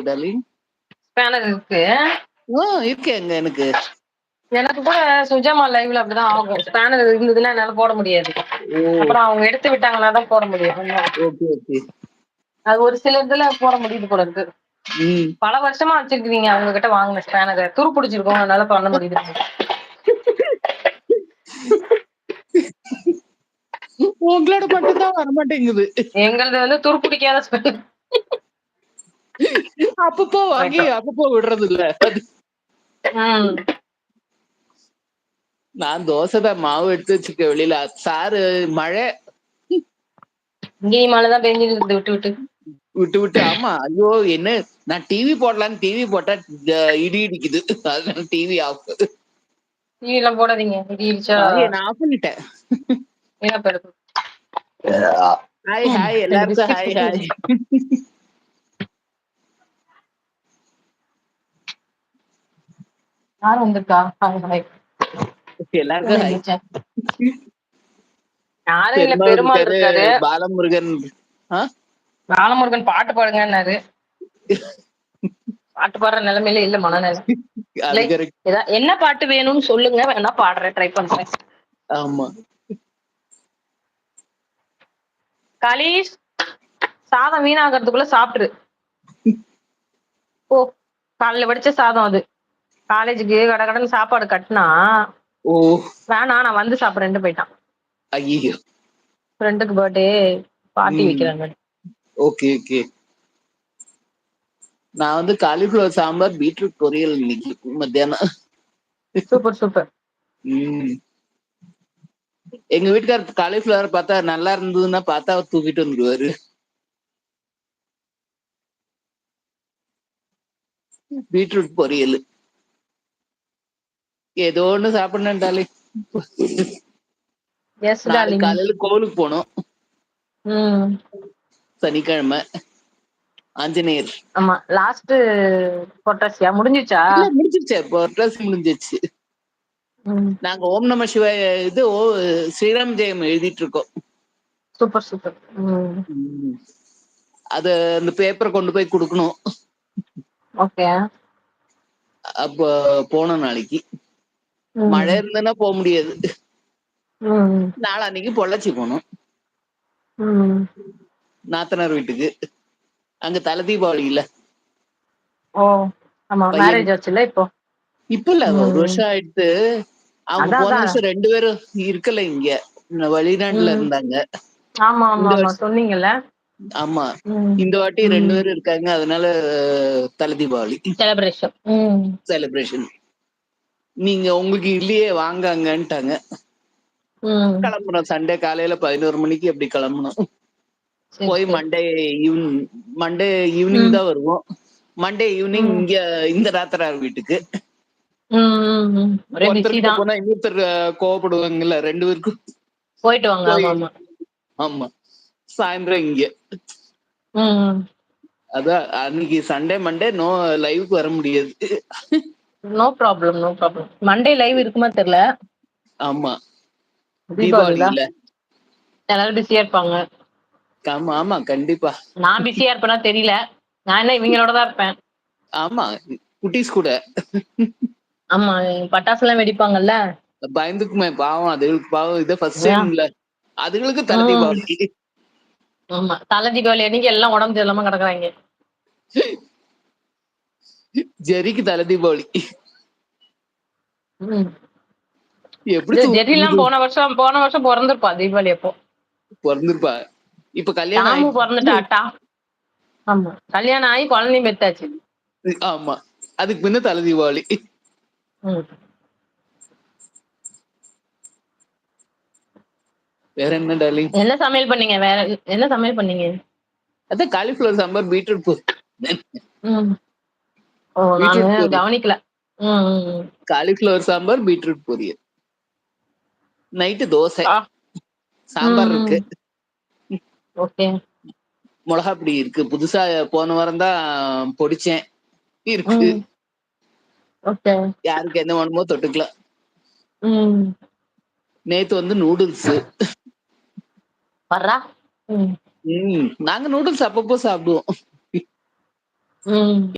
Darling? Spanner இருக்கு. இருக்கேங்க எனக்கு. எனக்கு கூட சுஜாமா லைவ்ல அப்படிதான் ஆகும். ஸ்பேனர் இருந்ததுன்னா என்னால போட முடியாது. அப்புறம் அவங்க எடுத்து விட்டாங்கன்னா தான் போட முடியும். ஓகே. அது ஒரு சில இதுல போட முடியுது போல இருக்கு. பல வருஷமா வச்சிருக்கீங்க அவங்க கிட்ட வாங்கின ஸ்பேனரை. துரு பிடிச்சிருக்கோம், அதனால பண்ண முடியுது. உங்களோட மட்டும்தான் வரமாட்டேங்குது. எங்களது வந்து துரு பிடிக்காத ஸ்பேனர். அப்பப்போ வாங்கி அப்பப்போ விடுறது இல்ல. நான் தோசைதான் மாவு எடுத்து வச்சுக்க வெளியில. சாரு மழை இங்கேயும் மழைதான் பெஞ்சிட்டு விட்டு விட்டு. ஆமா, ஐயோ என்ன, நான் டிவி போடலான்னு டிவி போட்டா இடி இடிக்குது. அதனால டிவி ஆஃப். டிவி எல்லாம் போடாதீங்க, இடி இடிச்சா. நான் ஆஃப் பண்ணிட்டேன். என்ன பெருக்கு. ஹாய் எல்லாருக்கும் ஹாய். யாரும் வந்திருக்கா? ஹாய். எல்லாருக்கும் ஹாய். யாரும் இல்ல, பெருமாள் இருக்காரு. பாலமுருகன் பாட்டு பாடுங்கன்னாரு. பாட்டு பாடுற நிலைமையில இல்ல, மனநிலை. என்ன பாட்டு வேணும்னு சொல்லுங்க, வேணா பாடுறேன், ட்ரை பண்றேன். ஆமா. காலேஷ், சாதம் வீணாகிறதுக்குள்ள சாப்பிட்டுரு. ஓ, காலையில வடிச்ச சாதம் அது. காலேஜுக்கு கடகடன்னு சாப்பாடு கட்டினா வேணாம், நான் வந்து சாப்பிடுறேன்ட்டு போயிட்டான். ஐயோ, ஃப்ரெண்டுக்கு பர்த்டே பார்ட்டி வைக்கிறாங்க. ஓகே. நான் வந்து காலிஃபிளவர் சாம்பார் பீட்ரூட் பொரியல் இன்னைக்கு மத்தியானம். சூப்பர். எங்க வீட்டுக்காரர் காலிஃபிளவர் பார்த்தா நல்லா இருந்ததுன்னா பார்த்தா தூக்கிட்டு வந்துருவாரு. பீட்ரூட் பொரியல் ஏதோ ஒண்ணு சாப்பிடணும்டாலே. நாளைக்கு காலையில கோவிலுக்கு போனோம். சனிக்கிழமை ஆஞ்சநேயர். ஆமா, லாஸ்ட் பொட்டாசியா முடிஞ்சிச்சா? இல்ல, முடிஞ்சிருச்சு. பொட்டாசி முடிஞ்சிருச்சு. நாங்க ஓம் நம சிவாய ஸ்ரீராம் ஜெயம் எழுதிட்டு இருக்கோம். சூப்பர். அது அந்த பேப்பரை கொண்டு போய் கொடுக்கணும். ஓகே. அப்ப போனோம் நாளைக்கு. மழை இருந்ததுன்னா போக முடியாது. நாளான்னைக்கு பொள்ளாச்சி போனோம் நாத்தனார் வீட்டுக்கு. அங்க தலை தீபாவளி இல்ல. ஆமா, மேரேஜ் ஆச்சுல இப்போ. இப்ப இல்ல, ஒரு வருஷம் ஆயிடுத்து. அவங்க போன வருஷம் 2 பேரும் இருக்கல, இங்க வெளிநாட்டுல இருந்தாங்க. ஆமா சொன்னீங்கல்ல. ஆமா, இந்த வாட்டி 2 பேரும் இருக்காங்க. அதனால தலை தீபாவளி செலிப்ரேஷன். நீங்க உங்களுக்கு இல்லையே, வாங்க அங்கன்ட்டாங்க. கிளம்புறோம் சண்டே காலையில 11 மணிக்கு அப்படி கிளம்பணும். போய் மண்டே ஈவினிங் தான் வருவோம். மண்டே ஈவினிங் இங்க இந்த ராத்திரார் வீட்டுக்கு. ஒருத்தர்கிட்ட போனா இன்னொருத்தர் கோவப்படுவாங்கல்ல, 2 பேருக்கும் போயிட்டு வாங்க. ஆமா, சாயந்தரம் இங்க. அதான் அன்னைக்கு சண்டே மண்டே நோ லைவுக்கு வர முடியாது. No problem. மண்டே லைவ் இருக்குமா தெரியல. ஆமா, தீபாவளி இல்ல, எல்லாரும் பிஸியா இருப்பாங்க. ஆமா கண்டிப்பா. நான் பிஸியா இருப்பேனா தெரியல. நான் என்ன இவங்களோட தான் இருப்பேன். ஆமா, குட்டீஸ் கூட. ஆமா, பட்டாசு எல்லாம் வெடிப்பாங்கல்ல. பயந்துக்குமே, பாவம் அதுகளுக்கு. பாவம், இதை ஃபர்ஸ்ட் டைம் இல்ல அதுகளுக்கு தலை தீபாவளி. ஆமா, தலை தீபாவளி அன்னைக்கு எல்லாம் உடம்பு சரியில்லாம கிடக்குறாங்க. ஜெரிக்கு தலை தீபாவளி. ஜெரிலாம் போன வருஷம் பிறந்திருப்பா தீபாவளி அப்போ. பிறந்திருப்பா. இப்ப கல்யாணம் பிறந்துட்டாட்டா. ஆமா, கல்யாணம் ஆகி குழந்தையும் பெத்தாச்சு. ஆமா, அதுக்கு பின்ன தலை தீபாவளி. வேற என்ன டார்லிங்? என்ன சமையல் பண்ணீங்க? அதான் காலிஃபிளவர் சாம்பார் பீட்ரூட் கவனிக்கல. காலிஃபிளவர் சாம்பார் பீட்ரூட் பொரியல். நைட்டு தோசை, சாம்பார் இருக்கு. மிளகா பொடி இருக்கு. புதுசா போன வாரம் தான் பொடிச்சேன், இருக்கு. யாருக்கு என்ன வேணுமோ தொட்டுக்கலாம். நேத்து வந்து நூடுல்ஸ். நாங்க நூடுல்ஸ் அப்பப்போ சாப்பிடுவோம்.